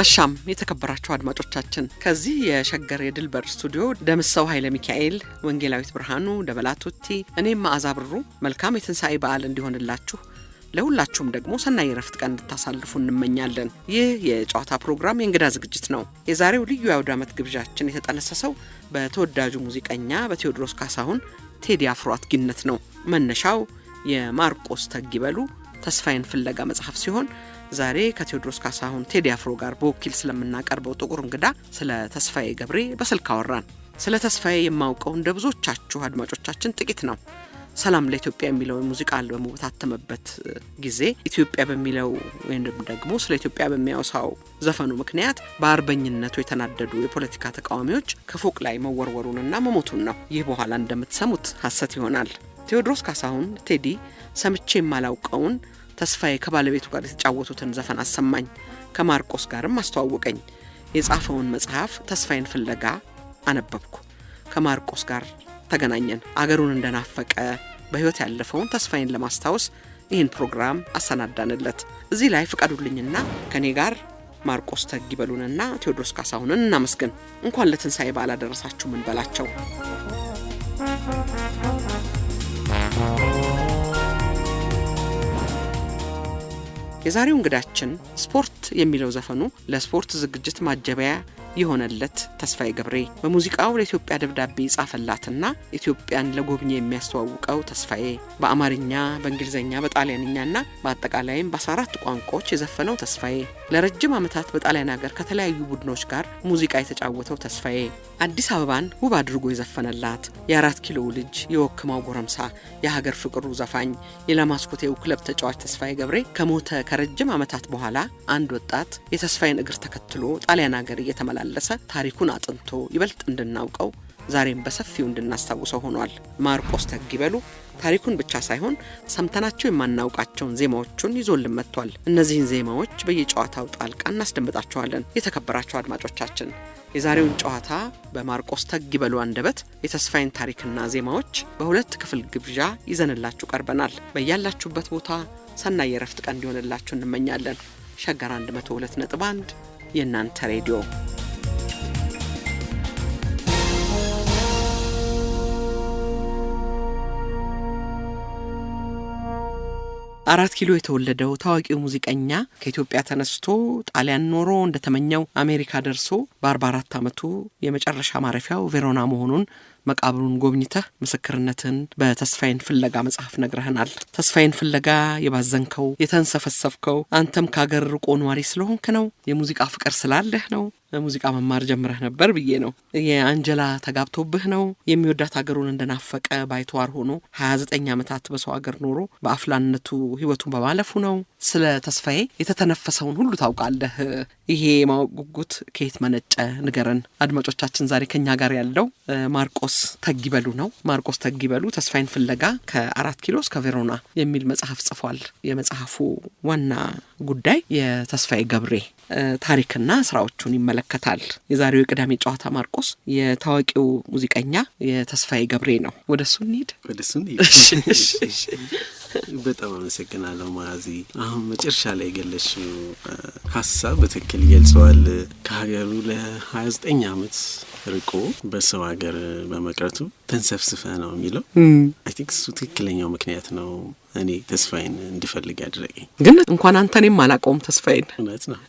አሻም የተከበራችሁ አድማጮቻችን ከዚህ የሸገር የድልበር ስቱዲዮ ደምሰው ኃይለ ሚካኤል ወንጌላዊት ብርሃኑ ደበላቱቲ እኔም መዓዛ ብሩ መልካም የትንሳኤ በዓል እንዲሆንላችሁ ለሁላችሁም ደግሞ ሰናይ ረፍት ቀን እንድታሳልፉ እንመኛለን። ይህ የጨዋታ ፕሮግራም የእንግዳ ዝግጅት ነው። የዛሬው ልዩ የአውደ ዓመት ግብዣችን የተጠነሰሰው በተወዳጁ ሙዚቀኛ በቴዎድሮስ ካሳሁን ቴዲ አፍሮ አትጊነት ነው። መነሻው የማርቆስ ተጊበሉ ተስፋዬን ፍለጋ መጽሐፍ ሲሆን ዛሬ ከቴዎድሮስ ካሳሁን ቴዲ አፍሮ ጋር በወኪል ስለምናቀርበው ጥቁር እንግዳ ስለ ተስፋዬ ገብሬ በስልክ አወራን። ስለ ተስፋዬ የማውቀው እንደ ብዙዎቻችሁ አድማጮቻችን ጥቂት ነው። ሰላም ለኢትዮጵያ የሚለው ሙዚቃ አልበሙ በታተመበት ጊዜ ኢትዮጵያ በሚለው ወይም ደግሞ ስለ ኢትዮጵያ በሚያወሳው ዘፈኑ ምክንያት በአርበኝነቱ የተናደዱ የፖለቲካ ተቃዋሚዎች ከፎቅ ላይ መወርወሩንና መሞቱን ነው። ይህ በኋላ እንደምትሰሙት ሐሰት ይሆናል። ቴዎድሮስ ካሳሁን ቴዲ ሰምቼ የማላውቀውን ተስፋዬ ከባለቤቱ ጋር የተጫወቱትን ዘፈን አሰማኝ። ከማርቆስ ጋርም አስተዋወቀኝ። የጻፈውን መጽሐፍ ተስፋዬን ፍለጋ አነበብኩ። ከማርቆስ ጋር ተገናኘን። አገሩን እንደናፈቀ በህይወት ያለፈውን ተስፋዬን ለማስታወስ ይህን ፕሮግራም አሰናዳንለት። እዚህ ላይ ፍቀዱልኝና ከኔ ጋር ማርቆስ ተጊበሉንና ቴዎድሮስ ካሳሁንን እናመስግን። እንኳን ለትንሳኤ በዓል አደረሳችሁ ምን በላቸው። የዛሬው እንግዳችን ስፖርት የሚለው ዘፈኑ ለስፖርት ዝግጅት ማጀቢያ የሆነለት ተስፋዬ ገብሬ በሙዚቃው ለኢትዮጵያ ደብዳቤ ጻፈላትና ኢትዮጵያን ለጎብኚ የሚያስተዋውቀው ተስፋዬ በአማርኛ፣ በእንግሊዘኛ፣ በጣሊያንኛና በአጠቃላይም በ14 ቋንቋዎች የዘፈነው ተስፋዬ ለረጅም ዓመታት በጣሊያን ሀገር ከተለያዩ ቡድኖች ጋር ሙዚቃ የተጫወተው ተስፋዬ አዲስ አበባን ውብ አድርጎ የዘፈነላት የ4 ኪሎ ልጅ የወክማው ጎረምሳ የሀገር ፍቅሩ ዘፋኝ የላማስኮቴው ክለብ ተጫዋች ተስፋዬ ገብሬ ከሞተ ከረጅም ዓመታት በኋላ አንድ ወጣት የተስፋዬን እግር ተከትሎ ጣሊያን ሀገር እየተመላለሰ ታሪኩን አጥንቶ ይበልጥ እንድናውቀው ዛሬም በሰፊው እንድናስታውሰው ሆኗል። ማርቆስ ተጊበሉ ታሪኩን ብቻ ሳይሆን ሰምተናቸው የማናውቃቸውን ዜማዎቹን ይዞልን መጥቷል። እነዚህን ዜማዎች በየጨዋታው ጣልቃ እናስደምጣቸዋለን። የተከበራችሁ አድማጮቻችን የዛሬውን ጨዋታ በማርቆስ ተጊበሉ አንደበት የተስፋዬን ታሪክና ዜማዎች በሁለት ክፍል ግብዣ ይዘንላችሁ ቀርበናል። በያላችሁበት ቦታ ሰናይ የረፍት ቀን እንዲሆንላችሁ እንመኛለን። ሸገር 102.1 የእናንተ ሬዲዮ። 4 ኪሎ የተወለደው ታዋቂው ሙዚቀኛ ከኢትዮጵያ ተነስቶ ጣሊያን ኖሮ እንደተመኘው አሜሪካ ደርሶ በ44 ዓመቱ የመጨረሻ ማረፊያው ቬሮና መሆኑን መቃብሩን ጎብኝተህ ምስክርነትን በተስፋዬን ፍለጋ መጽሐፍ ነግረህናል። ተስፋዬን ፍለጋ የባዘንከው የተንሰፈሰፍከው አንተም ካገር ርቆ ኗሪ ስለሆንክ ነው? የሙዚቃ ፍቅር ስላለህ ነው? ሙዚቃ መማር ጀምረህ ነበር ብዬ ነው? የአንጀላ ተጋብቶብህ ነው? የሚወዳት ሀገሩን እንደናፈቀ ባይተዋር ሆኖ 29 ዓመታት በሰው ሀገር ኖሮ በአፍላነቱ ህይወቱን በማለፉ ነው? ስለ ተስፋዬ የተተነፈሰውን ሁሉ ታውቃለህ። ይሄ ማወቅ ጉጉት ከየት መነጨ ንገረን። አድማጮቻችን ዛሬ ከኛ ጋር ያለው ማርቆስ ተጊበሉ ነው። ማርቆስ ተጊበሉ ተስፋዬን ፍለጋ ከ4 ኪሎ እስከ ቬሮና የሚል መጽሐፍ ጽፏል። የመጽሐፉ ዋና ጉዳይ የተስፋዬ ገብሬ ታሪክና ስራዎቹን ይመለከታል። የዛሬው የቅዳሜ ጨዋታ ማርቆስ የታዋቂው ሙዚቀኛ የተስፋዬ ገብሬ ነው። ወደሱ እንሂድ። በጣም አመሰግናለሁ ማዚ። አሁን መጨረሻ ላይ ገለሽው ሐሳብ በትክክል ይገልጸዋል። ከሀገሩ ለ29 ዓመት ርቆ በሰው ሀገር በመቅረቱ ተንሰፍስፈ ነው የሚለው። አይ ቲንክ እሱ ትክክለኛው ምክንያት ነው እኔ ተስፋዬን እንድፈልግ ያደረገኝ። ግን እንኳን አንተንም አላቀውም ተስፋዬን። እውነት ነው።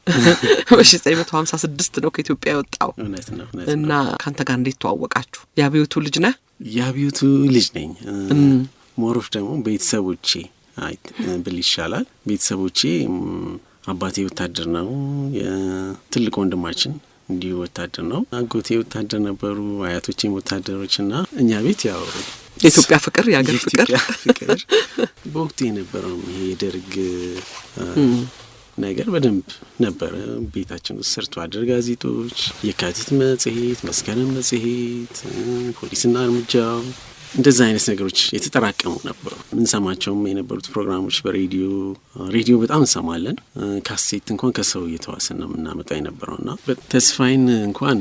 በ1956 ነው ከኢትዮጵያ የወጣው። እውነት ነው። እና ካንተ ጋር እንዴት ተዋወቃችሁ? የአብዮቱ ልጅ ነህ? የአብዮቱ ልጅ ነኝ። ሞሮፍ ደግሞ ቤተሰቦቼ ብል ይሻላል። ቤተሰቦቼ አባቴ ወታደር ነው። የትልቅ ወንድማችን እንዲሁ ወታደር ነው። አጎቴ ወታደር ነበሩ። አያቶቼም ወታደሮችና እኛ ቤት ያው የኢትዮጵያ ፍቅር የሀገር ፍቅር በወቅቱ የነበረው ይሄ የደርግ ነገር በደንብ ነበር። ቤታችን ውስጥ ሰርቶ አደር ጋዜጦች፣ የካቲት መጽሔት፣ መስከረም መጽሔት፣ ፖሊስና እርምጃው እንደዛ አይነት ነገሮች የተጠራቀሙ ነበሩ። እንሰማቸውም የነበሩት ፕሮግራሞች ሬዲዮ በጣም እንሰማለን። ካሴት እንኳን ከሰው እየተዋሰን ነው የምናመጣ የነበረውና ተስፋዬን እንኳን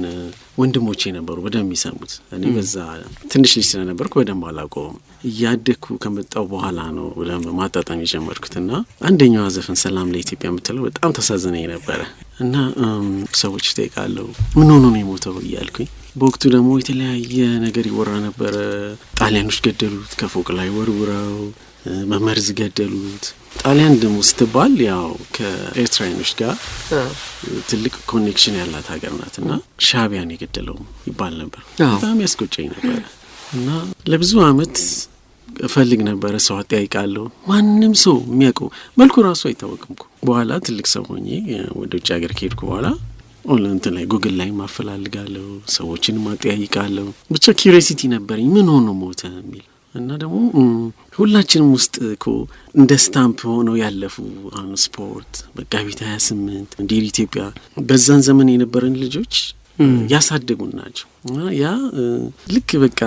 ወንድሞቼ ነበሩ በደንብ የሚሰሙት። እኔ በዛ ትንሽ ልጅ ስለነበርኩ በደንብ አላውቀውም። እያደግኩ ከመጣው በኋላ ነው በደንብ ማጣጣም የጀመርኩትና አንደኛዋ ዘፈን ሰላም ለኢትዮጵያ የምትለው በጣም ተሳዝነኝ ነበረ እና ሰዎች ይጠይቃለሁ ምን ሆኖ ነው የሞተው እያልኩኝ። በወቅቱ ደግሞ የተለያየ ነገር ይወራ ነበረ። ጣሊያኖች ገደሉት፣ ከፎቅ ላይ ወርውረው መመርዝ ገደሉት። ጣሊያን ደግሞ ስትባል ያው ከኤርትራኖች ጋር ትልቅ ኮኔክሽን ያላት ሀገር ናትና ሻዕቢያን የገደለው ይባል ነበር። በጣም ያስቆጨኝ ነበር እና ለብዙ አመት እፈልግ ነበረ ሰው አጠያይቃለሁ። ማንም ሰው የሚያውቀው መልኩ ራሱ አይታወቅም እኮ። በኋላ ትልቅ ሰው ሆኜ ወደ ውጭ ሀገር ከሄድኩ በኋላ እንትን ላይ ጉግል ላይ ማፈላልጋለሁ፣ ሰዎችን ማጠያይቃለሁ። ብቻ ኪዩሪዮሲቲ ነበረኝ ምን ሆኖ ሞተ የሚል እና ደግሞ ሁላችንም ውስጥ እኮ እንደ ስታምፕ ሆነው ያለፉ አሁን ስፖርት መጋቢት 28 እንዲህ ኢትዮጵያ በዛን ዘመን የነበረን ልጆች ያሳደጉን ናቸው። ያ ልክ በቃ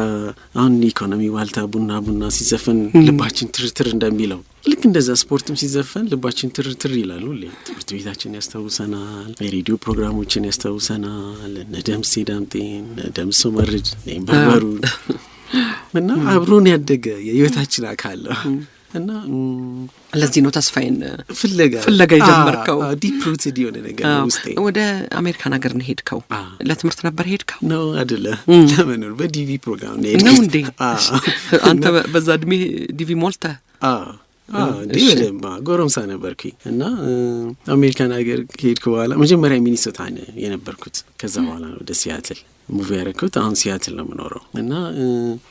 አሁን ኢኮኖሚ ዋልታ ቡና ሲዘፈን ልባችን ትርትር እንደሚለው ልክ እንደዛ ስፖርትም ሲዘፈን ልባችን ትርትር ይላሉ። ትምህርት ቤታችን ያስታውሰናል፣ የሬዲዮ ፕሮግራሞችን ያስታውሰናል። ደምሴ ዳምጤን፣ ደምሶ መርድ፣ በበሩ እና አብሮን ያደገ የህይወታችን አካል እና ለዚህ ነው ተስፋዬን ፍለጋ የጀመርከው። ዲፕ ሩትድ የሆነ ነገር ውስጤ። ወደ አሜሪካን ሀገር ነው ሄድከው? ለትምህርት ነበር ሄድከው? ነው አይደለ? ለምን በዲቪ ፕሮግራም ነው ነው እንዴ? አንተ በዛ እድሜ ዲቪ ሞልተህ? ዲቪ ጎረምሳ ነበርኩኝ እና አሜሪካን ሀገር ከሄድኩ በኋላ መጀመሪያ ሚኒሶታ የነበርኩት። ከዛ በኋላ ነው ወደ ሲያትል ሙቪ ያረኩት። አሁን ሲያትል ነው የምኖረው እና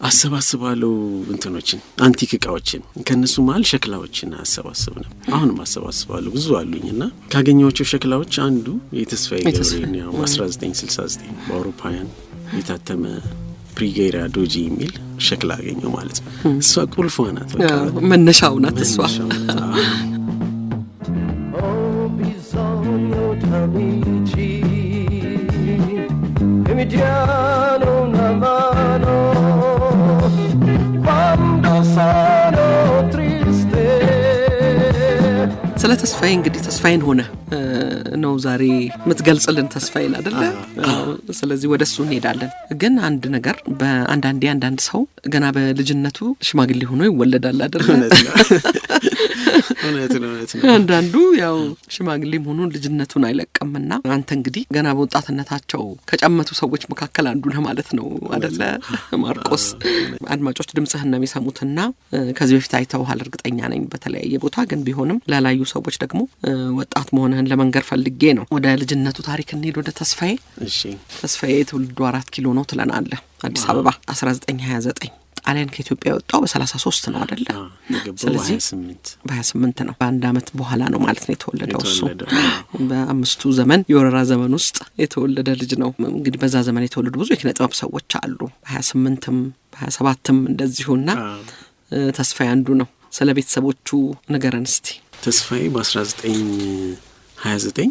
አሰባስባለሁ እንትኖችን አንቲክ እቃዎችን ከነሱ መሀል ሸክላዎችን አሰባስብ ነው። አሁንም አሰባስባለሁ ብዙ አሉኝ እና ካገኘኋቸው ሸክላዎች አንዱ የተስፋዬ ገብሬን ያው 1969 በአውሮፓውያን የታተመ ፕሪጌራ ዶጂ የሚል ሸክላ አገኘው ማለት ነው። እሷ ቁልፏ ናት፣ በቃ መነሻው ናት እሷ። ስለ ተስፋዬ እንግዲህ ተስፋዬን ሆነ ነው ዛሬ የምትገልጽልን ተስፋዬን አይደለ? ስለዚህ ወደሱ እንሄዳለን። ግን አንድ ነገር አንዳንድ ሰው ገና በልጅነቱ ሽማግሌ ሆኖ ይወለዳል አይደለ? እውነት ነው። አንዳንዱ ያው ሽማግሌም ሆኖ ልጅነቱን አይለቅምና አንተ እንግዲህ ገና በወጣትነታቸው ከጨመቱ ሰዎች መካከል አንዱ ነህ ማለት ነው አይደለ ማርቆስ? አድማጮች ድምጽህን ነው የሚሰሙትና ከዚህ በፊት አይተውሃል እርግጠኛ ነኝ በተለያየ ቦታ። ግን ቢሆንም ላላዩ ሰዎች ደግሞ ወጣት መሆንህን ለመንገር ፈልጌ ነው። ወደ ልጅነቱ ታሪክ እንሄድ። ወደ ተስፋዬ። እሺ ተስፋዬ ትውልዱ 4 ኪሎ ነው ትለናለህ። አዲስ አበባ 1929 ጣሊያን ከኢትዮጵያ የወጣው በ33 ነው አይደለ? ስለዚህ በ28 ነው። በአንድ አመት በኋላ ነው ማለት ነው የተወለደው። እሱ በአምስቱ ዘመን የወረራ ዘመን ውስጥ የተወለደ ልጅ ነው። እንግዲህ በዛ ዘመን የተወለዱ ብዙ የኪነ ጥበብ ሰዎች አሉ። በ28ም በ27ም እንደዚሁና ተስፋዬ አንዱ ነው። ስለ ቤተሰቦቹ ንገረን እስቲ። ተስፋዬ በ1929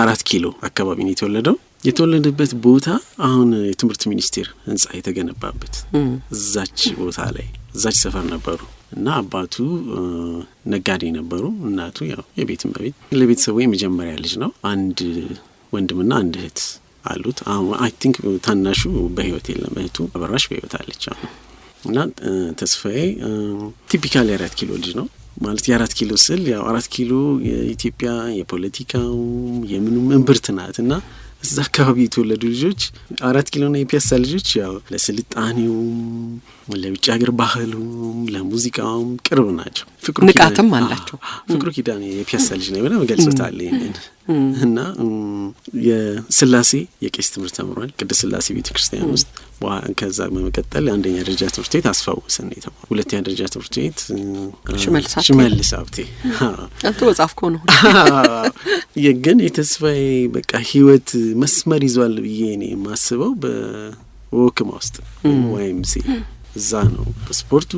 4 ኪሎ አካባቢ ነው የተወለደው። የተወለደበት ቦታ አሁን የትምህርት ሚኒስቴር ህንጻ የተገነባበት እዛች ቦታ ላይ እዛች ሰፈር ነበሩ እና አባቱ ነጋዴ ነበሩ። እናቱ ያው የቤትም በቤት ለቤተሰቡ የመጀመሪያ ልጅ ነው። አንድ ወንድምና አንድ እህት አሉት። አይ ቲንክ ታናሹ በህይወት የለም፣ እህቱ አበራሽ በህይወት አለች አሁን። እና ተስፋዬ ቲፒካል የ4 ኪሎ ልጅ ነው ማለት። የ4 ኪሎ ስል ያው 4 ኪሎ የኢትዮጵያ የፖለቲካው የምኑም እምብርት ናት እና እዛ አካባቢ የተወለዱ ልጆች 4 ኪሎና የፒያሳ ልጆች ያው ለስልጣኔውም ለውጭ ሀገር ባህሉም ለሙዚቃውም ቅርብ ናቸው። ንቃትም አላቸው። ፍቅሩ ኪዳኔ የፒያሳ ልጅ ነው ብለን ገልጾታል ይሄንን እና የስላሴ የቄስ ትምህርት ተምሯል ቅድስት ስላሴ ቤተክርስቲያን ውስጥ። ከዛ በመቀጠል አንደኛ ደረጃ ትምህርት ቤት አስፋውሰን ነው የተማረው። ሁለተኛ ደረጃ ትምህርት ቤት ሽመልስ ሀብቴ። አንተ ወጻፍከው ነው የግን የተስፋዬ በቃ ህይወት መስመር ይዟል ብዬ እኔ የማስበው በወክማ ውስጥ YMC እዛ ነው። በስፖርቱ፣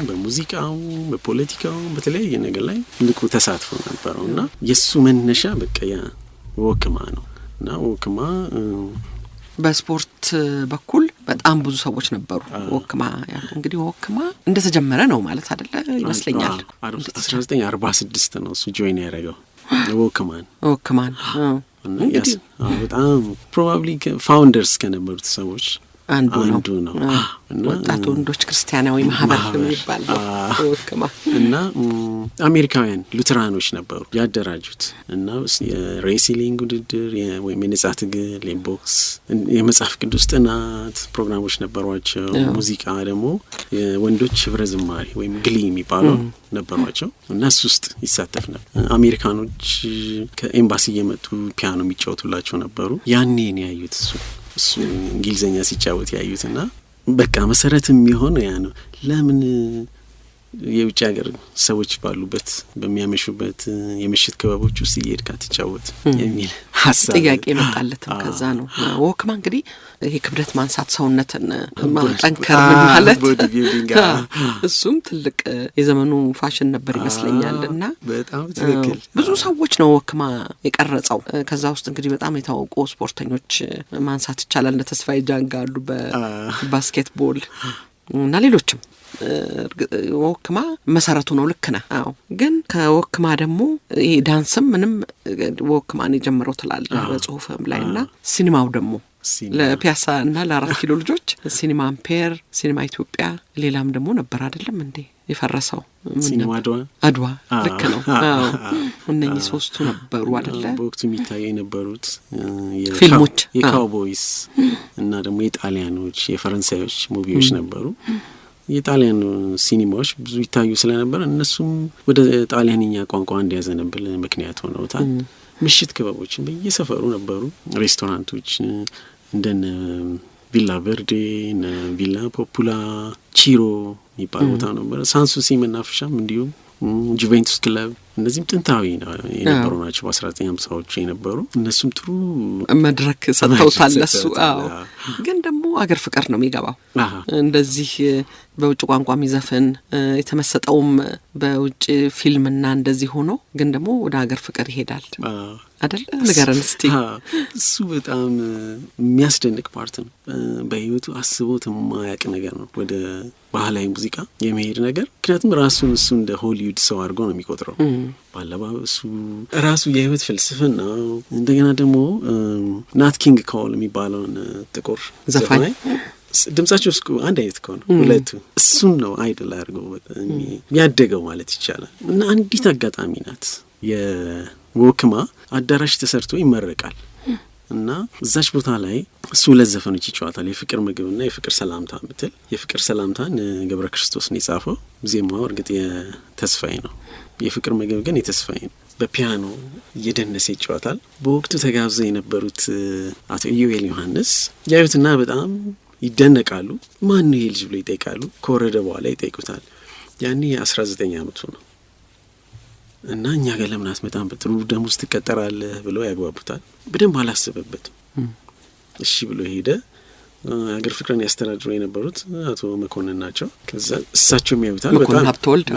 በሙዚቃው፣ በፖለቲካው በተለያየ ነገር ላይ ንቁ ተሳትፎ ነበረው እና የሱ መነሻ በቃ ያ ወክማ ነው እና ወክማ በስፖርት በኩል በጣም ብዙ ሰዎች ነበሩ። ወክማ እንግዲህ ወክማ እንደተጀመረ ነው ማለት አይደለ ይመስለኛል። 1946 ነው እሱ ጆይን ያደረገው ወክማን በጣም ፕሮባብሊ ፋውንደርስ ከነበሩት ሰዎች አንዱ ነው። ወጣት ወንዶች ክርስቲያናዊ ማህበር የሚባል ወክማ እና አሜሪካውያን ሉተራኖች ነበሩ ያደራጁት እና የሬስሊንግ ውድድር ወይም የነጻ ትግል፣ ቦክስ፣ የመጽሐፍ ቅዱስ ጥናት ፕሮግራሞች ነበሯቸው። ሙዚቃ ደግሞ የወንዶች ህብረ ዝማሬ ወይም ግሊ የሚባለው ነበሯቸው እና እሱ ውስጥ ይሳተፍ ነበር። አሜሪካኖች ከኤምባሲ እየመጡ ፒያኖ የሚጫወቱላቸው ነበሩ። ያኔ ነው ያዩት እሱ እንግሊዘኛ ሲጫወት ያዩትና በቃ መሰረትም የሚሆነው ያ ነው። ለምን የውጭ ሀገር ሰዎች ባሉበት በሚያመሹበት የምሽት ክበቦች ውስጥ እየሄድክ አትጫወት የሚል ሀሳብ ጥያቄ መጣለትም ከዛ ነው። ወክማ እንግዲህ ይሄ ክብደት ማንሳት ሰውነትን ማጠንከር ምን ማለት እሱም ትልቅ የዘመኑ ፋሽን ነበር ይመስለኛል። እና በጣም ትክክል ብዙ ሰዎች ነው ወክማ የቀረጸው። ከዛ ውስጥ እንግዲህ በጣም የታወቁ ስፖርተኞች ማንሳት ይቻላል። እንደ ተስፋዬ ጃንጋ አሉ በባስኬትቦል እና ሌሎችም። ወክማ መሰረቱ ነው። ልክ ነህ። አዎ ግን ከወክማ ደግሞ ይሄ ዳንስም ምንም ወክማን የጀመረው ትላለህ በጽሁፍም ላይ እና ሲኒማው ደግሞ ለፒያሳ እና ለ4 ኪሎ ልጆች ሲኒማ አምፔር፣ ሲኒማ ኢትዮጵያ፣ ሌላም ደግሞ ነበር አይደለም እንዴ የፈረሰው ሲኒማ አድዋ ልክ ነው። አዎ እነኚህ 3ቱ ነበሩ አይደለ በወቅቱ የሚታዩ የነበሩት ፊልሞች የካውቦይስ እና ደግሞ የጣሊያኖች የፈረንሳዮች ሙቪዎች ነበሩ። የጣሊያን ሲኒማዎች ብዙ ይታዩ ስለነበር እነሱም ወደ ጣሊያንኛ ቋንቋ እንዲያዘነብል ምክንያት ሆነውታል። ምሽት ክበቦችን በየሰፈሩ ነበሩ። ሬስቶራንቶች እንደነ ቪላ ቨርዴ፣ ቪላ ፖፑላ፣ ቺሮ የሚባል ቦታ ነበር። ሳንሱሲ መናፈሻም እንዲሁም ጁቬንቱስ ክለብ፣ እነዚህም ጥንታዊ የነበሩ ናቸው። በ1950ዎቹ የነበሩ እነሱም ጥሩ መድረክ ሰጥተውታል ለሱ። አዎ ግን ደግሞ አገር ፍቅር ነው የሚገባው። እንደዚህ በውጭ ቋንቋ የሚዘፍን የተመሰጠውም በውጭ ፊልምና እንደዚህ ሆኖ ግን ደግሞ ወደ አገር ፍቅር ይሄዳል አይደል? ንገረን እስቲ። እሱ በጣም የሚያስደንቅ ፓርት ነው። በህይወቱ አስቦት የማያውቅ ነገር ነው ወደ ባህላዊ ሙዚቃ የመሄድ ነገር። ምክንያቱም ራሱን እሱ እንደ ሆሊውድ ሰው አድርጎ ነው የሚቆጥረው። ባለባበሱ ራሱ የህይወት ፍልስፍና ነው። እንደገና ደግሞ ናት ኪንግ ኮል የሚባለውን ጥቁር ዘፋኝ ድምጻቸው እስኩ አንድ አይነት ከሆነ ሁለቱ እሱን ነው አይደል አድርገው የሚያደገው ማለት ይቻላል። እና አንዲት አጋጣሚ ናት የወክማ አዳራሽ ተሰርቶ ይመረቃል እና እዛች ቦታ ላይ እሱ ሁለት ዘፈኖች ይጫወታል። የፍቅር ምግብና የፍቅር ሰላምታ ምትል። የፍቅር ሰላምታን ገብረ ክርስቶስ ነው የጻፈው። ዜማው እርግጥ የተስፋዬ ነው። የፍቅር ምግብ ግን የተስፋዬ ነው። በፒያኖ እየደነሰ ይጫወታል። በወቅቱ ተጋብዘው የነበሩት አቶ ኢዮኤል ዮሐንስ ያዩትና በጣም ይደነቃሉ። ማን ነው ይሄ ልጅ ብሎ ይጠይቃሉ። ከወረደ በኋላ ይጠይቁታል። ያኔ 19 ዓመቱ ነው እና እኛ ጋር ለምን አትመጣም በጥሩ ደሞዝ ትቀጠራለህ ብለው ያግባቡታል። በደንብ አላሰበበትም። እሺ ብሎ ሄደ። አገር ፍቅርን ያስተዳድሩ የነበሩት አቶ መኮንን ናቸው። ከዛ እሳቸውም ያዩታል። መኮንን ሀብተወልድ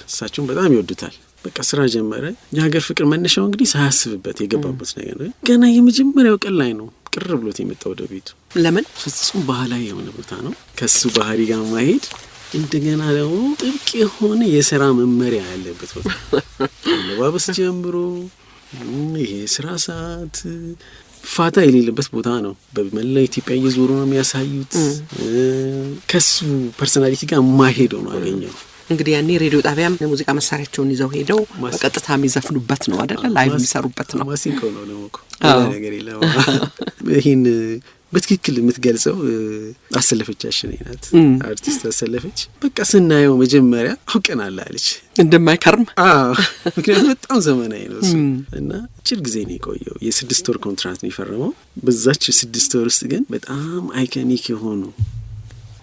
እሳቸውም በጣም ይወዱታል። በቃ ስራ ጀመረ። የሀገር ፍቅር መነሻው እንግዲህ ሳያስብበት የገባበት ነገር ነው። ገና የመጀመሪያው ቀን ላይ ነው ቅር ብሎት የመጣው ወደ ቤቱ። ለምን? ፍጹም ባህላዊ የሆነ ቦታ ነው። ከሱ ባህሪ ጋር ማሄድ እንደገና ደግሞ ጥብቅ የሆነ የሥራ መመሪያ ያለበት ቦታ። አለባበስ ጀምሮ ይሄ ስራ ሰዓት ፋታ የሌለበት ቦታ ነው። በመላ ኢትዮጵያ እየዞሩ ነው የሚያሳዩት። ከሱ ፐርሶናሊቲ ጋር ማሄደው ነው አገኘው። እንግዲህ ያኔ ሬዲዮ ጣቢያም የሙዚቃ መሳሪያቸውን ይዘው ሄደው በቀጥታ የሚዘፍኑበት ነው አይደለ? ላይቭ የሚሰሩበት ነው። ማሲንቆ ነው ደግሞ ነገር የለም። ይሄን በትክክል የምትገልጸው አሰለፈች አሽኔ ናት። አርቲስት አሰለፈች። በቃ ስናየው መጀመሪያ አውቀናል አለች እንደማይከርም። ምክንያቱም በጣም ዘመናዊ ነው እሱ እና አጭር ጊዜ ነው የቆየው። የ6 ወር ኮንትራት ነው የፈረመው። በዛች 6 ወር ውስጥ ግን በጣም አይኮኒክ የሆኑ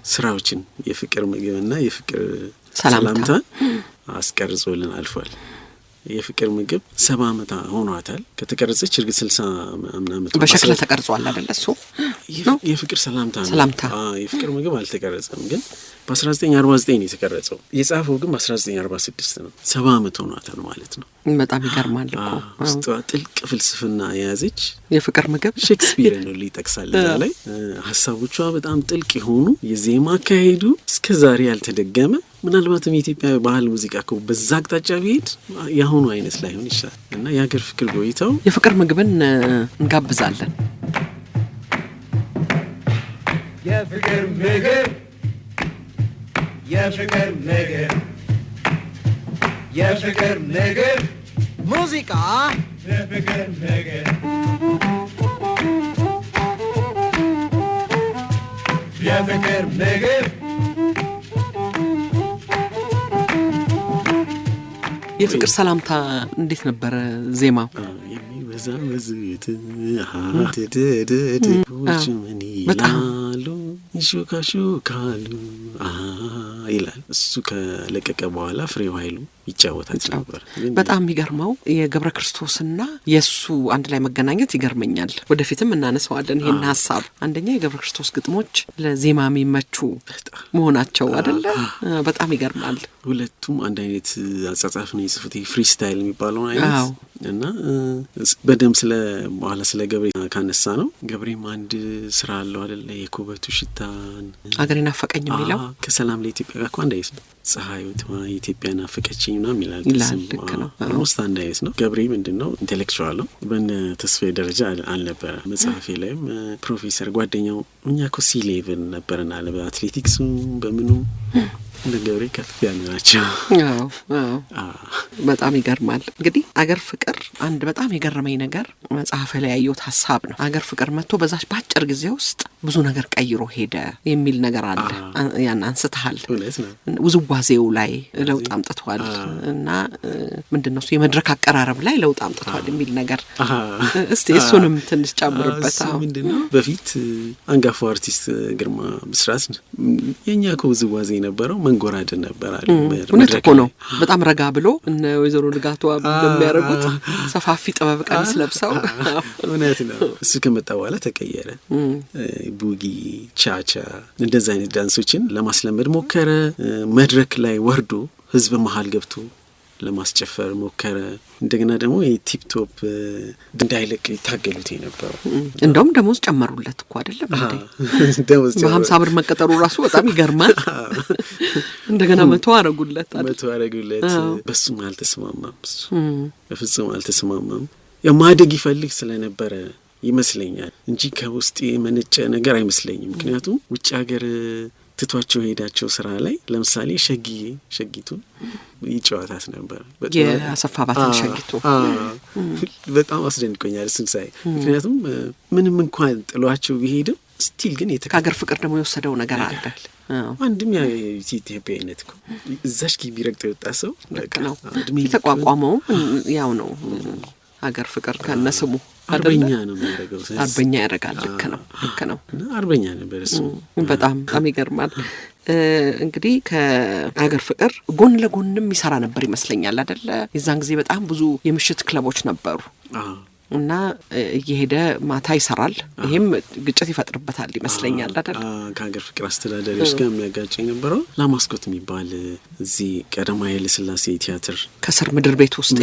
ስራዎችን የፍቅር ምግብና የፍቅር ሰላምታን አስቀርጾልን አልፏል። የፍቅር ምግብ 70 ዓመት ሆኗታል ከተቀረጸች። እርግጥ 60 ዓመት በሸክላ ተቀርጿል አይደል? እሱ የፍቅር ሰላምታ ነው። የፍቅር ምግብ አልተቀረጸም፣ ግን በ1949 የተቀረጸው የጻፈው ግን በ1946 ነው። 70 ዓመት ሆኗታል ማለት ነው። በጣም ይገርማል እኮ ውስጧ ጥልቅ ፍልስፍና የያዘች የፍቅር ምግብ ሼክስፒር ነው ሊጠቅሳል እዛ ላይ ሀሳቦቿ በጣም ጥልቅ የሆኑ የዜማ አካሄዱ እስከዛሬ ያልተደገመ ምናልባትም የኢትዮጵያ ባህል ሙዚቃ እኮ በዛ አቅጣጫ ቢሄድ የአሁኑ አይነት ላይሆን ይችላል እና የሀገር ፍቅር ቆይታው የፍቅር ምግብን እንጋብዛለን። የፍቅር ምግብ የፍቅር ምግብ የፍቅር ምግብ ሙዚቃ የፍቅር ምግብ የፍቅር ምግብ የፍቅር ሰላምታ እንዴት ነበረ ዜማው? የሚወዛወዙት ደደደደቦች ምን ይላሉ ይሾካሾካሉ ይላል። እሱ ከለቀቀ በኋላ ፍሬው ኃይሉ ይጫወታል ነበር። በጣም የሚገርመው የገብረ ክርስቶስና የሱ አንድ ላይ መገናኘት ይገርመኛል። ወደፊትም እናነሳዋለን ይሄን ሀሳብ። አንደኛ የገብረ ክርስቶስ ግጥሞች ለዜማ የሚመቹ መሆናቸው አይደለ? በጣም ይገርማል። ሁለቱም አንድ አይነት አጻጻፍ ነው የጽፉት፣ ፍሪስታይል የሚባለው አይነት እና በደም ስለ በኋላ ስለ ገብሬ ካነሳ ነው ገብሬም አንድ ስራ አለው አይደለ? የኩበቱ ሽታን አገሬ ናፈቀኝ የሚለው ከሰላም ለኢትዮጵያ ጋር አንድ አይነት ነው። ፀሐይቷ ኢትዮጵያ ናፈቀችኝ ነው የሚላል ነው። ኦልሞስት አንድ አይነት ነው። ገብሬ ምንድነው ኢንቴሌክቹዋል ነው። በእነ ተስፋዬ ደረጃ አልነበረ። መጽሐፌ ላይም ፕሮፌሰር ጓደኛው እኛ እኮ ሲ-ሌቭል ነበረን አለ። በአትሌቲክሱ በምኑ እንደ ገብሬ ከፍ ያሉ ናቸው። በጣም ይገርማል። እንግዲህ አገር ፍቅር አንድ በጣም የገረመኝ ነገር መጽሐፍ ላይ ያየሁት ሀሳብ ነው። አገር ፍቅር መጥቶ በዛች በአጭር ጊዜ ውስጥ ብዙ ነገር ቀይሮ ሄደ የሚል ነገር አለ። ያን አንስተሃል። ውዝዋዜው ላይ ለውጥ አምጥቷል እና ምንድነው እሱ የመድረክ አቀራረብ ላይ ለውጥ አምጥቷል የሚል ነገር እስቲ እሱንም ትንሽ ጨምርበት። ምንድነው በፊት አንጋፋው አርቲስት ግርማ ብስራት የኛ ውዝዋዜ የነበረው መንጎራደን ነበር አለ። እውነት እኮ ነው። በጣም ረጋ ብሎ እነ ወይዘሮ ንጋቷ እንደሚያደርጉት ሰፋፊ ጥበብ ቀሚስ ለብሰው እውነት ነው። እሱ ከመጣ በኋላ ተቀየረ። ቡጊ፣ ቻቻ እንደዛ አይነት ዳንሶችን ለማስለመድ ሞከረ። መድረክ ላይ ወርዶ ህዝብ መሀል ገብቶ ለማስጨፈር ሞከረ። እንደገና ደግሞ የቲፕቶፕ እንዳይለቅ ይታገሉት የነበረው እንደውም ደሞዝ ጨመሩለት እኮ አይደለም እንዴ? በ50 ብር መቀጠሩ ራሱ በጣም ይገርማል። እንደገና 100 አረጉለት አይደል? 100 አረጉለት። በሱም አልተስማማም። በፍጹም አልተስማማም። የማደግ ይፈልግ ስለነበረ ይመስለኛል እንጂ ከውስጥ የመነጨ ነገር አይመስለኝም። ምክንያቱም ውጭ ሀገር ትቷቸው ሄዳቸው ስራ ላይ ለምሳሌ ሸጊቱ ይጫወታት ነበር። የአሰፋ ባትን ሸጊቱ በጣም አስደንቆኛል እሱን ሳይ። ምክንያቱም ምንም እንኳን ጥሏቸው ቢሄድም ስቲል ግን ከሀገር ፍቅር ደግሞ የወሰደው ነገር አለ። አንድም የኢትዮጵያዊነት እኮ እዛሽ ግቢ ረግጦ የወጣ ሰው ነው። የተቋቋመው ያው ነው ሀገር ፍቅር ከነስሙ አርበኛ ነው የሚያደርገው። አርበኛ ያደርጋል። ልክ ነው። አርበኛ ነበር እሱ። በጣም ይገርማል። እንግዲህ ከሀገር ፍቅር ጎን ለጎንም ይሰራ ነበር ይመስለኛል አይደለ? የዛን ጊዜ በጣም ብዙ የምሽት ክለቦች ነበሩ እና እየሄደ ማታ ይሰራል። ይሄም ግጭት ይፈጥርበታል ይመስለኛል አይደል? ከሀገር ፍቅር አስተዳዳሪዎች ጋር የሚያጋጨኝ ነበረው ላማስኮት የሚባል እዚህ ቀዳማዊ ኃይለ ሥላሴ ቲያትር ከስር ምድር ቤት ውስጥ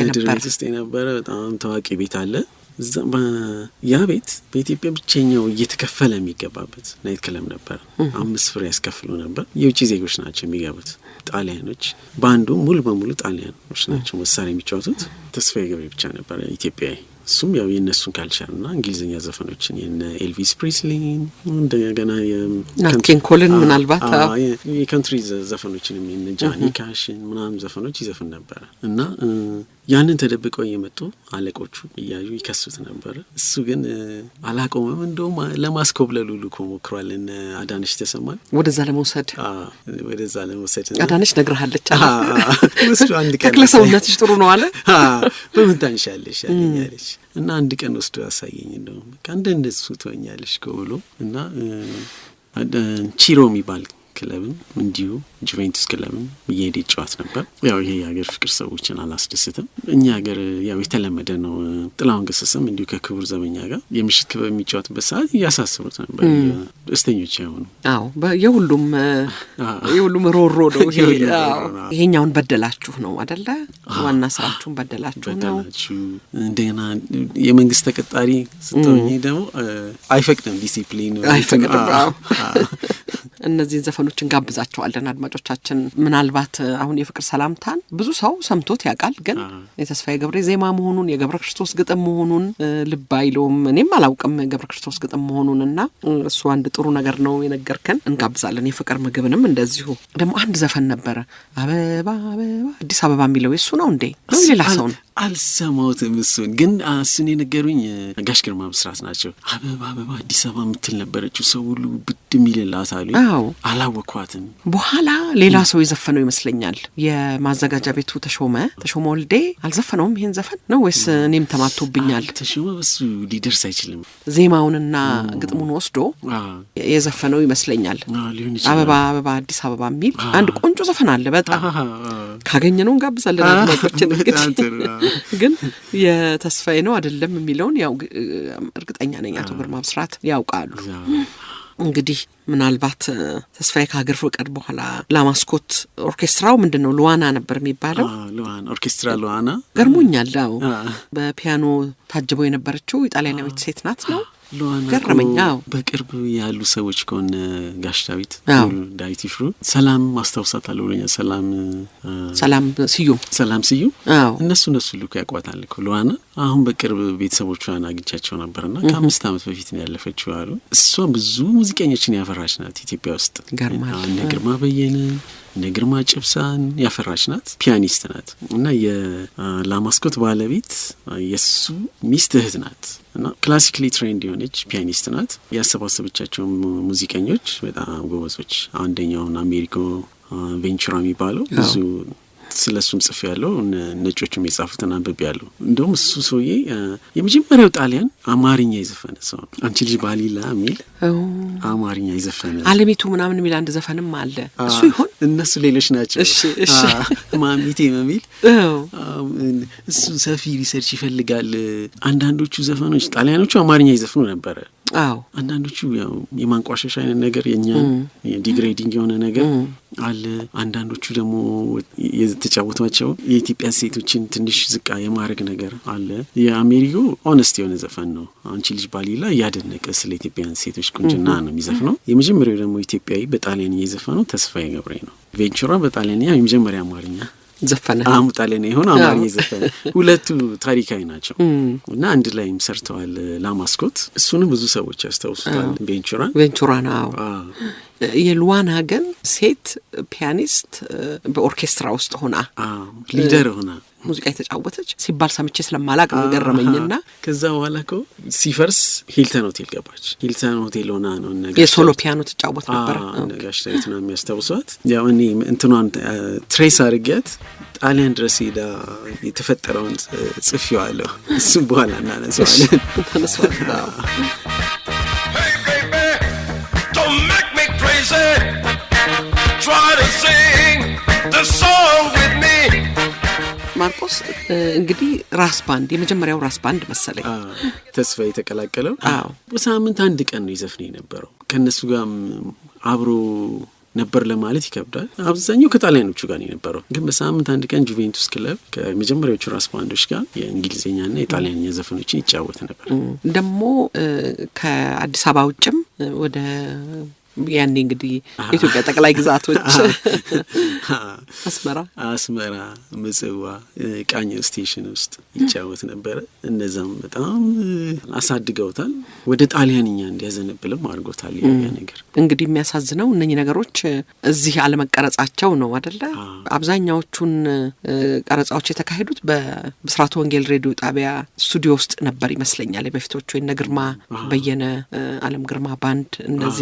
የነበረ በጣም ታዋቂ ቤት አለ። ያ ቤት በኢትዮጵያ ብቸኛው እየተከፈለ የሚገባበት ናይት ክለብ ነበር። 5 ብር ያስከፍሉ ነበር። የውጭ ዜጎች ናቸው የሚገቡት፣ ጣሊያኖች። ባንዱ ሙሉ በሙሉ ጣሊያኖች ናቸው መሳሪያ የሚጫወቱት። ተስፋዬ ገብሬ ብቻ ነበር ኢትዮጵያዊ። እሱም ያው የእነሱን ካልቸርና እንግሊዝኛ ዘፈኖችን የነ ኤልቪስ ፕሪስሊን እንደገና ናት ኪንግ ኮልን ምናልባት የካንትሪ ዘፈኖችን የነ ጃኒ ካሽን ምናምን ዘፈኖች ይዘፍን ነበር እና ያንን ተደብቀው እየመጡ አለቆቹ እያዩ ይከሱት ነበር። እሱ ግን አላቆመም። እንደውም ለማስኮብለል ሁሉ ሞክሯል። እነ አዳነች ተሰማን ወደዛ ለመውሰድ አዳነች ነግረሃለች ወስዶ አንድ ቀን ተክለሰውነትሽ ጥሩ ነው አለ። በምን ታንሻለሽ ያለች እና አንድ ቀን ወስዶ ያሳየኝ። እንደውም እንደሱ ትሆኛለሽ ብሎ እና ቺሮ የሚባል ክለብም እንዲሁ ጁቬንቱስ ክለብም እየሄደ ይጫወት ነበር። ያው ይሄ የሀገር ፍቅር ሰዎችን አላስደስትም። እኛ ሀገር ያው የተለመደ ነው። ጥላሁን ገሰሰም እንዲሁ ከክቡር ዘበኛ ጋር የምሽት ክበብ የሚጫወትበት ሰዓት እያሳስቡት ነበር ደስተኞች አይሆኑ። አዎ የሁሉም ሮሮ ነው ይሄ። ይሄኛውን በደላችሁ ነው አይደለ? ዋና ስራችሁን በደላችሁ ነው። እንደና የመንግስት ተቀጣሪ ስትሆኚ ደግሞ አይፈቅድም፣ ዲሲፕሊን አይፈቅድም። እነዚህን ዘፈኖች እንጋብዛቸዋለን አድማጮቻችን። ምናልባት አሁን የፍቅር ሰላምታን ብዙ ሰው ሰምቶት ያውቃል፣ ግን የተስፋዬ ገብሬ ዜማ መሆኑን የገብረ ክርስቶስ ግጥም መሆኑን ልብ አይለውም። እኔም አላውቅም የገብረ ክርስቶስ ግጥም መሆኑንና እሱ አንድ ጥሩ ነገር ነው የነገርከን። እንጋብዛለን። የፍቅር ምግብንም እንደዚሁ። ደግሞ አንድ ዘፈን ነበረ አበባ አበባ አዲስ አበባ የሚለው እሱ ነው እንዴ? ነው ሌላ ሰው ነው? አልሰማሁትም። እሱን ግን እሱን የነገሩኝ ጋሽ ግርማ ብስራት ናቸው። አበባ አበባ አዲስ አበባ የምትል ነበረችው ሰው ሁሉ ብድ የሚልላት አሉ። አላወኳትም። በኋላ ሌላ ሰው የዘፈነው ይመስለኛል። የማዘጋጃ ቤቱ ተሾመ ወልዴ አልዘፈነውም ይሄን ዘፈን ነው ወይስ እኔም ተማቶብኛል? ተሾመ በሱ ሊደርስ አይችልም። ዜማውንና ግጥሙን ወስዶ የዘፈነው ይመስለኛል። አበባ አበባ አዲስ አበባ የሚል አንድ ቆንጆ ዘፈን አለ። በጣም ካገኘነው እንጋብዛለን አድማጮችን። ግን የተስፋዬ ነው አይደለም የሚለውን ያው እርግጠኛ ነኝ አቶ ግርማ ብስራት ያውቃሉ። እንግዲህ ምናልባት ተስፋዬ ከሀገር ፍቅር በኋላ ላማስኮት ኦርኬስትራው ምንድነው ሉዋና ነበር የሚባለው? ሉዋና ኦርኬስትራ ሉዋና ገርሞኛል። በፒያኖ ታጅበው የነበረችው ኢጣሊያናዊት ሴት ናት ነው ገረመኛው። በቅርብ ያሉ ሰዎች ከሆነ ጋሽ ዳዊት ይፍሩ ሰላም ማስታወሳታለሁ ብለኛል። ሰላም ስዩም እነሱ ልኩ ያቋታል እኮ ሉዋና። አሁን በቅርብ ቤተሰቦቿን አግኝቻቸው ነበርና ከ5 ዓመት በፊት ነው ያለፈችው አሉ። እሷ ብዙ ሙዚቀኞችን ያፈራች ናት ኢትዮጵያ ውስጥ። እነ ግርማ በየነ እነ ግርማ ጭብሳን ያፈራች ናት። ፒያኒስት ናት እና የላማስኮት ባለቤት የሱ ሚስት እህት ናት እና ክላሲካሊ ትሬንድ የሆነች ፒያኒስት ናት። ያሰባሰበቻቸው ሙዚቀኞች በጣም ጎበዞች። አንደኛውን አሜሪኮ ቬንቹራ የሚባለው ብዙ ስለሱም ጽፍ ያለው ነጮቹም የጻፉትን አንብቤ ያለው። እንደውም እሱ ሰውዬ የመጀመሪያው ጣሊያን አማርኛ የዘፈነ ሰው ነው። አንቺ ልጅ ባሊላ የሚል አማርኛ የዘፈነ አለሚቱ ምናምን የሚል አንድ ዘፈንም አለ። እሱ ይሆን? እነሱ ሌሎች ናቸው። እሺ ማሚቴ የሚል እሱ ሰፊ ሪሰርች ይፈልጋል። አንዳንዶቹ ዘፈኖች ጣሊያኖቹ አማርኛ ይዘፍኑ ነበረ። አንዳንዶቹ ያው የማንቋሸሽ አይነት ነገር የኛን ዲግሬዲንግ የሆነ ነገር አለ። አንዳንዶቹ ደግሞ የተጫወቷቸው የኢትዮጵያ ሴቶችን ትንሽ ዝቃ የማድረግ ነገር አለ። የአሜሪኮ ኦነስት የሆነ ዘፈን ነው። አንቺ ልጅ ባሊላ እያደነቀ ስለ ኢትዮጵያን ሴቶች ቁንጅና ነው የሚዘፍነው። የመጀመሪያው ደግሞ ኢትዮጵያዊ በጣሊያን የዘፈነው ተስፋዬ ገብሬ ነው። ቬንቹራ በጣሊያንኛ የመጀመሪያ አማርኛ ዘፈነ። ጣሊያን ይሆን አማርኛ ዘፈነ። ሁለቱ ታሪካዊ ናቸው እና አንድ ላይም ሰርተዋል ላማስኮት። እሱንም ብዙ ሰዎች ያስታውሱታል። ቬንቹራ ነው። የሉዋና ግን ሴት ፒያኒስት በኦርኬስትራ ውስጥ ሆና ሊደር ሆና ሙዚቃ የተጫወተች ሲባል ሰምቼ ስለማላቅ ነው ገረመኝና ከዛ በኋላ እኮ ሲፈርስ ሂልተን ሆቴል ገባች። ሂልተን ሆቴል ሆና ነው የሶሎ ፒያኖ ተጫወት ነበር። ጋሽ ዳዊት ነው የሚያስታውሷት። ያው እኔ እንትኗን ትሬስ አድርጌያት ጣሊያን ድረስ ሄዳ የተፈጠረውን ጽፌዋለሁ። እሱም በኋላ እናነሳዋለን። Try to sing the song with me. ማርቆስ እንግዲህ ራስ ባንድ የመጀመሪያው ራስ ባንድ መሰለኝ ተስፋ የተቀላቀለው በሳምንት አንድ ቀን ነው ይዘፍን የነበረው። ከነሱ ጋርም አብሮ ነበር ለማለት ይከብዳል። አብዛኛው ከጣሊያኖቹ ጋር ነው የነበረው። ግን በሳምንት አንድ ቀን ጁቬንቱስ ክለብ ከመጀመሪያዎቹ ራስ ባንዶች ጋር የእንግሊዝኛና የጣሊያንኛ ዘፈኖችን ይጫወት ነበር። ደግሞ ከአዲስ አበባ ውጭም ወደ ያኔ እንግዲህ ኢትዮጵያ ጠቅላይ ግዛቶች አስመራ፣ ምጽዋ፣ ቃኝ ስቴሽን ውስጥ ይጫወት ነበር። እነዛም በጣም አሳድገውታል። ወደ ጣሊያንኛ እንዲያዘነብልም አድርጎታል። ያ ነገር እንግዲህ የሚያሳዝነው እነኚህ ነገሮች እዚህ አለመቀረጻቸው ነው አይደለ? አብዛኛዎቹን ቀረጻዎች የተካሄዱት በብስራቱ ወንጌል ሬዲዮ ጣቢያ ስቱዲዮ ውስጥ ነበር ይመስለኛል። በፊቶቹ የነ ግርማ በየነ አለም ግርማ ባንድ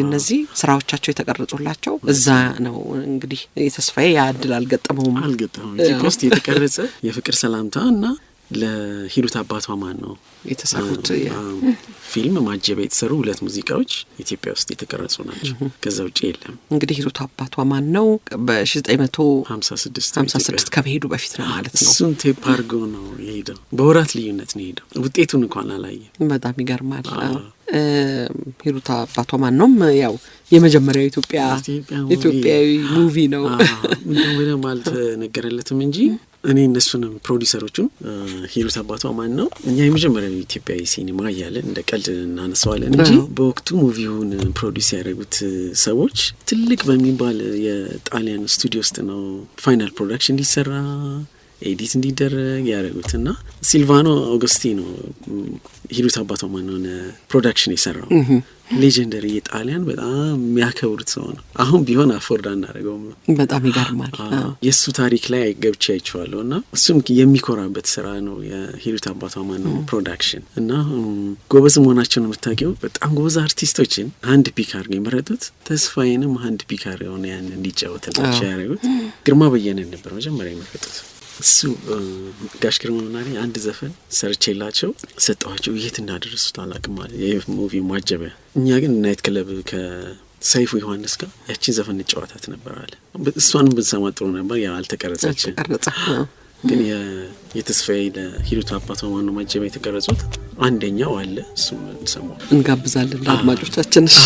እነዚህ ስራዎቻቸው የተቀረጹላቸው እዛ ነው። እንግዲህ የተስፋዬ ያድል አልገጠመውም። ኢትዮጵያ ውስጥ የተቀረጸ የፍቅር ሰላምታ እና ለሂሩት አባቷ ማን ነው የተሰሩት ፊልም ማጀቢያ የተሰሩ 2 ሙዚቃዎች ኢትዮጵያ ውስጥ የተቀረጹ ናቸው። ከዛ ውጪ የለም። እንግዲህ ሂሩት አባቷ ማን ነው በ1956 ከመሄዱ በፊት ነው ማለት ነው። እሱን ቴፕ አድርጎ ነው የሄደው። በወራት ልዩነት ነው የሄደው። ውጤቱን እንኳን አላየም። በጣም ይገርማል። ሂሩት አባቷ ማን ነው ያው የመጀመሪያው ኢትዮጵያዊ ሙቪ ነው። ምንም ማለት ነገረለትም እንጂ እኔ እነሱንም ፕሮዲሰሮቹን ሂሩት አባቷ ማን ነው እኛ የመጀመሪያው ኢትዮጵያዊ ሲኒማ እያለን እንደ ቀልድ እናነሳዋለን እንጂ በወቅቱ ሙቪውን ፕሮዲስ ያደረጉት ሰዎች ትልቅ በሚባል የጣሊያን ስቱዲዮ ውስጥ ነው ፋይናል ፕሮዳክሽን እንዲሰራ ኤዲት እንዲደረግ ያደረጉትና ሲልቫኖ አውጉስቲኖ ሂሩት አባቷ ማን ነው ፕሮዳክሽን የሰራው። ሌጀንደሪ የጣሊያን በጣም የሚያከብሩት ሰው ነው። አሁን ቢሆን አፎርድ አናደርገውም። በጣም ይገርማል። የእሱ ታሪክ ላይ ገብቼ አይቼዋለሁ እና እሱም የሚኮራበት ስራ ነው የሂሩት አባቷ ማን ነው ፕሮዳክሽን እና ጎበዝ መሆናቸውን የምታውቂው በጣም ጎበዝ አርቲስቶችን አንድ ፒክ አድርገው የመረጡት ተስፋዬንም አንድ ፒክ አድርገው ነው ያን እንዲጫወትላቸው ያደረጉት። ግርማ በየነን ነበር መጀመሪያ የመረጡት። እሱ ጋሽ ግርማና አንድ ዘፈን ሰርቼላቸው ሰጠኋቸው። የት እንዳደረሱት አላውቅም ማለት የሙቪ ማጀቢያ። እኛ ግን ናይት ክለብ ከሰይፉ ዮሐንስ ጋር ያቺን ዘፈን እንጫወታት ነበር አለ። እሷንም ብንሰማ ጥሩ ነበር። ያው አልተቀረጸችም። ግን የተስፋዬ ለሂሩት አባቷ ማን ነው ማጀቢያ የተቀረጹት አንደኛው አለ። እሱም እንሰማው እንጋብዛለን ለአድማጮቻችን። እሺ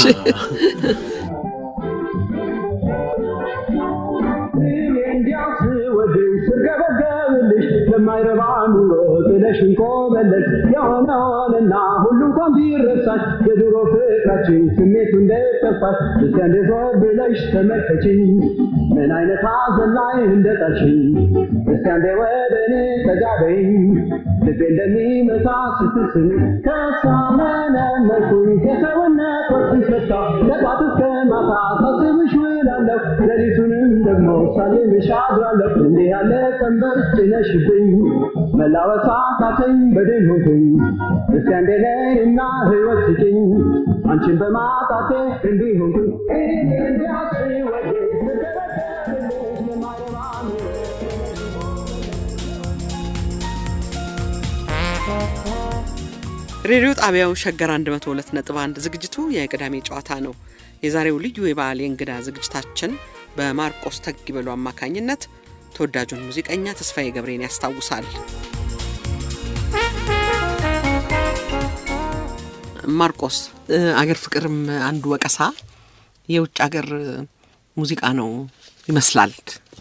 ለማይረባ ኑሮ ጥለሽን ቆመለሽ የሆነውንና ሁሉም እንኳን ቢረሳሽ የድሮ ፍቅራችን ስሜቱ እንደጠፋሽ እስከ እንዴት ብለሽ ተመልከችኝ ምን አይነት ሐዘን ላይ እንደጣልሽኝ እስከ እንዴ ወደ እኔ ተጋበይኝ ልቤ እንደሚመታ ስትስኝ ከሳመነመኩኝ ከሰውነት ወጥሽ ፈታ ለጧት እስከ ማታ ሳስብሽ ውላለሁ ሌሊቱንም ደግሞ ሳልምሽ አድራለሁ እንዲህ ያለ ቀንበር ጭነሽብኝ መላወሳ ካተኝ በድል ሆንኩኝ እስከ እንዴ ነይና ሕይወት ስጭኝ አንቺን በማጣቴ እንዲህ ሆንኩኝ እንዲያስ ወዴ ሬዲዮ ጣቢያው ሸገር 102.1 ዝግጅቱ የቅዳሜ ጨዋታ ነው። የዛሬው ልዩ የበዓል የእንግዳ ዝግጅታችን በማርቆስ ተግበሉ አማካኝነት ተወዳጁን ሙዚቀኛ ተስፋዬ ገብሬን ያስታውሳል። ማርቆስ አገር ፍቅርም አንዱ ወቀሳ የውጭ አገር ሙዚቃ ነው ይመስላል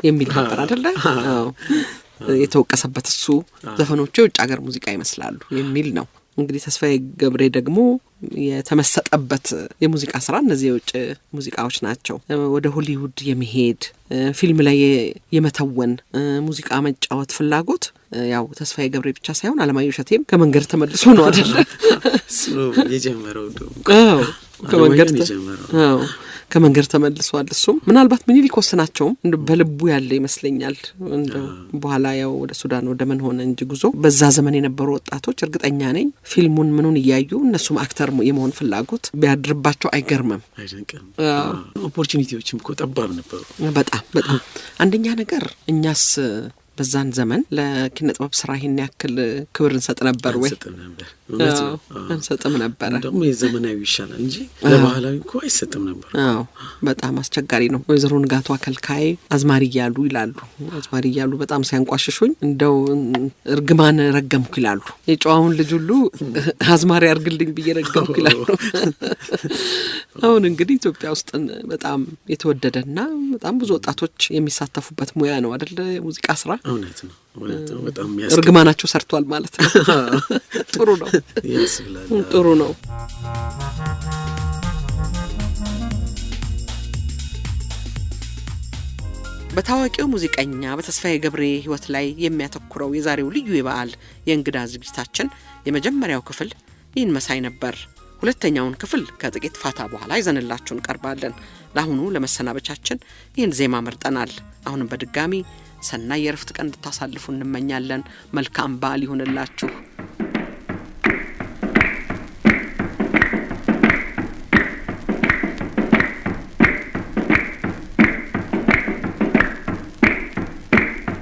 የሚል ነበር አይደለ? አዎ የተወቀሰበት እሱ ዘፈኖቹ የውጭ አገር ሙዚቃ ይመስላሉ የሚል ነው። እንግዲህ ተስፋዬ ገብሬ ደግሞ የተመሰጠበት የሙዚቃ ስራ እነዚህ የውጭ ሙዚቃዎች ናቸው። ወደ ሆሊውድ የመሄድ ፊልም ላይ የመተወን ሙዚቃ መጫወት ፍላጎት ያው ተስፋዬ ገብሬ ብቻ ሳይሆን አለማየሁ እሸቴም ከመንገድ ተመልሶ ነው አይደል? እሱ የጀመረው ከመንገድ ተመልሷል። እሱም ምናልባት ምኒልክ ወስናቸውም በልቡ ያለ ይመስለኛል። እንደው በኋላ ያው ወደ ሱዳን ወደ ምን ሆነ እንጂ ጉዞ በዛ ዘመን የነበሩ ወጣቶች እርግጠኛ ነኝ ፊልሙን ምኑን እያዩ እነሱም አክተር የመሆን ፍላጎት ቢያድርባቸው አይገርምም። አይደንቅም። ኦፖርቹኒቲዎችም እኮ ጠባብ ነበሩ። በጣም አንደኛ ነገር እኛስ በዛን ዘመን ለኪነ ጥበብ ስራ ይሄን ያክል ክብር እንሰጥ ነበር ወይ? እንሰጥም ነበር። ደግሞ የዘመናዊ ይሻላል እንጂ ለባህላዊ እኮ አይሰጥም ነበር። አዎ በጣም አስቸጋሪ ነው። ወይዘሮ ንጋቱ አከልካይ አዝማሪ እያሉ ይላሉ። አዝማሪ እያሉ በጣም ሲያንቋሽሹኝ እንደው እርግማን ረገምኩ ይላሉ። የጨዋውን ልጅ ሁሉ አዝማሪ አርግልኝ ብዬ ረገምኩ ይላሉ። አሁን እንግዲህ ኢትዮጵያ ውስጥ በጣም የተወደደና በጣም ብዙ ወጣቶች የሚሳተፉበት ሙያ ነው አይደል? የሙዚቃ ስራ እውነት ነው። በጣም እርግማናቸው ሰርቷል ማለት ነው። ጥሩ ነው። ጥሩ ነው። በታዋቂው ሙዚቀኛ በተስፋዬ ገብሬ ሕይወት ላይ የሚያተኩረው የዛሬው ልዩ የበዓል የእንግዳ ዝግጅታችን የመጀመሪያው ክፍል ይህን መሳይ ነበር። ሁለተኛውን ክፍል ከጥቂት ፋታ በኋላ ይዘንላችሁ እንቀርባለን። ለአሁኑ ለመሰናበቻችን ይህን ዜማ መርጠናል። አሁንም በድጋሚ ሰናይ የእረፍት ቀን እንድታሳልፉ እንመኛለን። መልካም በዓል ይሁንላችሁ።